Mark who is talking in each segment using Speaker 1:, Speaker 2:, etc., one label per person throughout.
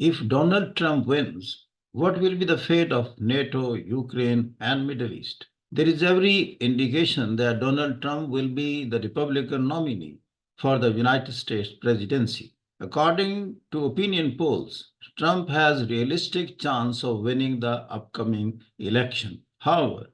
Speaker 1: If Donald Trump wins, what will be the fate of NATO, Ukraine, and Middle East? There is every indication that Donald Trump will be the Republican nominee for the United States presidency. According to opinion polls, Trump has realistic chance of winning the upcoming election. However,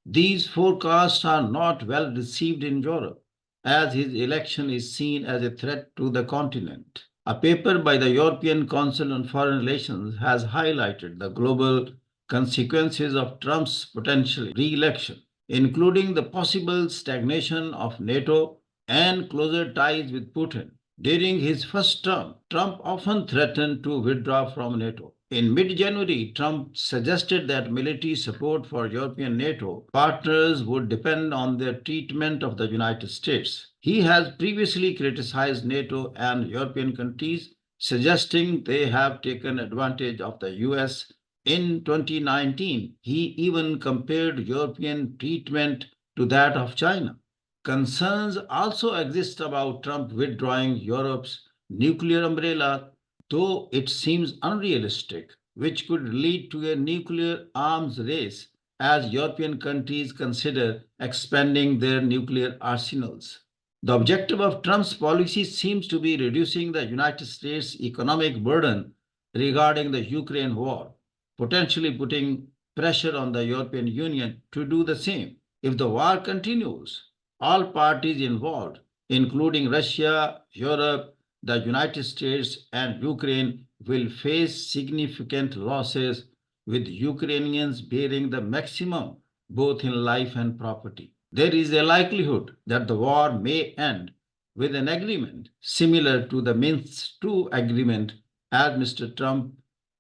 Speaker 1: these forecasts are not well received in Europe, as his election is seen as a threat to the continent. A paper by the European Council on Foreign Relations has highlighted the global consequences of Trump's potential re-election, including the possible stagnation of NATO and closer ties with Putin. During his first term, Trump often threatened to withdraw from NATO. In mid-January, Trump suggested that military support for European NATO partners would depend on their treatment of the United States. He has previously criticized NATO and European countries, suggesting they have taken advantage of the US. In 2019, he even compared European treatment to that of China. Concerns also exist about Trump withdrawing Europe's nuclear umbrella, though it seems unrealistic, which could lead to a nuclear arms race as European countries consider expanding their nuclear arsenals. The objective of Trump's policy seems to be reducing the United States' economic burden regarding the Ukraine war, potentially putting pressure on the European Union to do the same. If the war continues, all parties involved, including Russia, Europe, the United States, and Ukraine, will face significant losses, with Ukrainians bearing the maximum both in life and property. There is a likelihood that the war may end with an agreement similar to the Minsk II agreement, as Mr. Trump,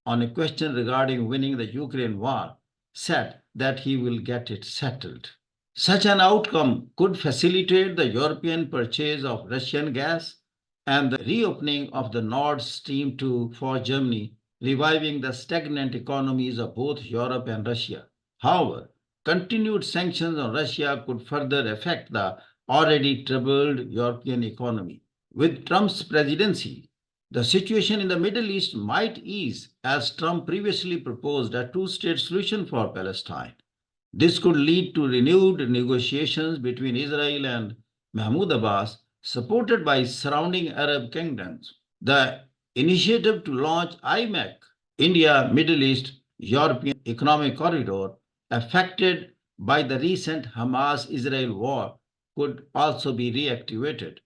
Speaker 1: on a question regarding winning the Ukraine war, said that he will get it settled. Such an outcome could facilitate the European purchase of Russian gas and the reopening of the Nord Stream 2 for Germany, reviving the stagnant economies of both Europe and Russia. However, continued sanctions on Russia could further affect the already troubled European economy. With Trump's presidency, the situation in the Middle East might ease, as Trump previously proposed a two-state solution for Palestine. This could lead to renewed negotiations between Israel and Mahmoud Abbas, supported by surrounding Arab kingdoms. The initiative to launch IMEC, India Middle East European Economic Corridor, affected by the recent Hamas-Israel war, could also be reactivated.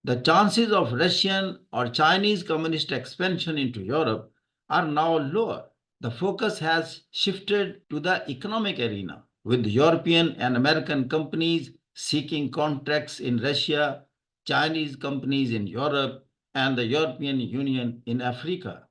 Speaker 1: The chances of Russian or Chinese communist expansion into Europe are now lower. The focus has shifted to the economic arena, with European and American companies seeking contracts in Russia, Chinese companies in Europe, and the European Union in Africa,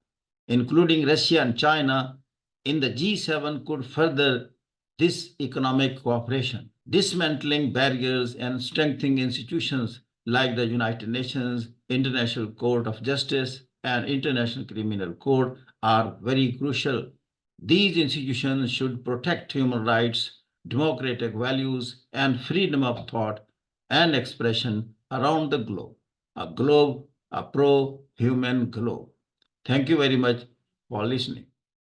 Speaker 1: including Russia and China, in the G7 could further this economic cooperation. Dismantling barriers and strengthening institutions like the United Nations, International Court of Justice, and International Criminal Court are very crucial. These institutions should protect human rights, democratic values, and freedom of thought and expression around the globe. A globe, a pro-human globe. Thank you very much for listening.